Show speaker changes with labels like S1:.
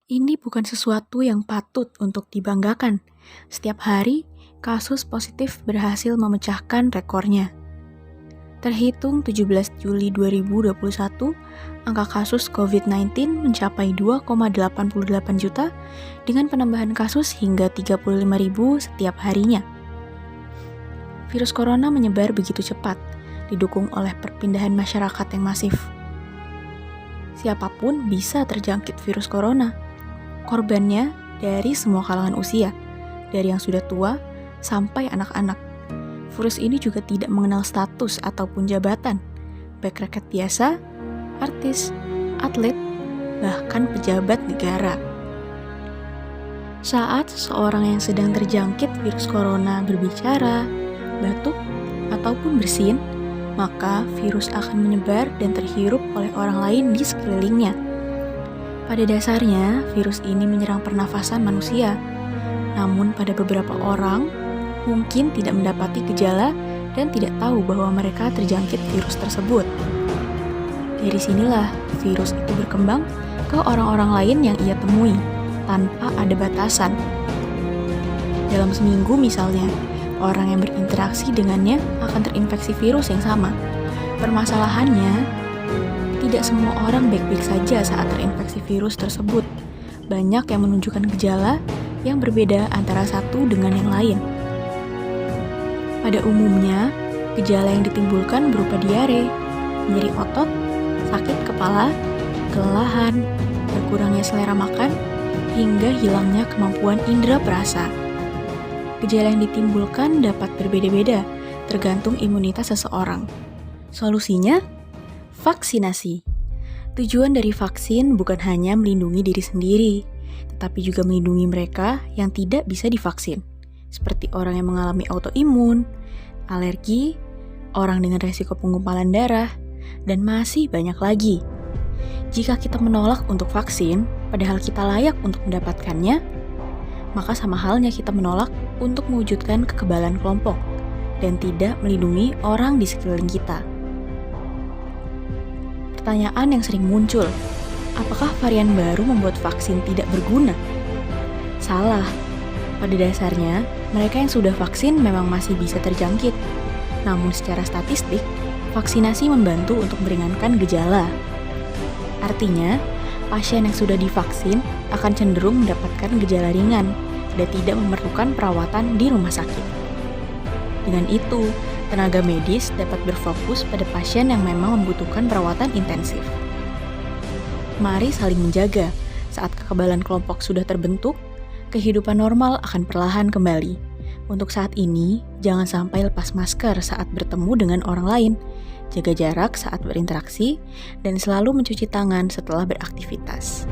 S1: Ini bukan sesuatu yang patut untuk dibanggakan. Setiap hari, kasus positif berhasil memecahkan rekornya. Terhitung 17 Juli 2021, angka kasus COVID-19 mencapai 2,88 juta dengan penambahan kasus hingga 35.000 setiap harinya. Virus corona menyebar begitu cepat, didukung oleh perpindahan masyarakat yang masif. Siapapun bisa terjangkit virus corona. Korbannya dari semua kalangan usia, dari yang sudah tua sampai anak-anak. Virus ini juga tidak mengenal status ataupun jabatan, baik rakyat biasa, artis, atlet, bahkan pejabat negara. Saat seseorang yang sedang terjangkit virus corona berbicara, batuk, ataupun bersin, maka virus akan menyebar dan terhirup oleh orang lain di sekelilingnya. Pada dasarnya, virus ini menyerang pernafasan manusia. Namun pada beberapa orang, mungkin tidak mendapati gejala dan tidak tahu bahwa mereka terjangkit virus tersebut. Dari sinilah virus itu berkembang ke orang-orang lain yang ia temui, tanpa ada batasan. Dalam seminggu misalnya, orang yang berinteraksi dengannya akan terinfeksi virus yang sama. Permasalahannya, tidak semua orang baik-baik saja saat terinfeksi virus tersebut. Banyak yang menunjukkan gejala yang berbeda antara satu dengan yang lain. Pada umumnya, gejala yang ditimbulkan berupa diare, nyeri otot, sakit kepala, kelelahan, berkurangnya selera makan, hingga hilangnya kemampuan indera perasa. Gejala yang ditimbulkan dapat berbeda-beda, tergantung imunitas seseorang. Solusinya, vaksinasi. Tujuan dari vaksin bukan hanya melindungi diri sendiri, tetapi juga melindungi mereka yang tidak bisa divaksin, seperti orang yang mengalami autoimun, alergi, orang dengan resiko penggumpalan darah, dan masih banyak lagi. Jika kita menolak untuk vaksin, padahal kita layak untuk mendapatkannya, maka sama halnya kita menolak untuk mewujudkan kekebalan kelompok dan tidak melindungi orang di sekeliling kita. Pertanyaan yang sering muncul, apakah varian baru membuat vaksin tidak berguna? Salah. Pada dasarnya, mereka yang sudah vaksin memang masih bisa terjangkit. Namun secara statistik, vaksinasi membantu untuk meringankan gejala. Artinya, pasien yang sudah divaksin akan cenderung mendapatkan gejala ringan dan tidak memerlukan perawatan di rumah sakit. Dengan itu, tenaga medis dapat berfokus pada pasien yang memang membutuhkan perawatan intensif. Mari saling menjaga. Saat kekebalan kelompok sudah terbentuk, kehidupan normal akan perlahan kembali. Untuk saat ini, jangan sampai lepas masker saat bertemu dengan orang lain, jaga jarak saat berinteraksi, dan selalu mencuci tangan setelah beraktivitas.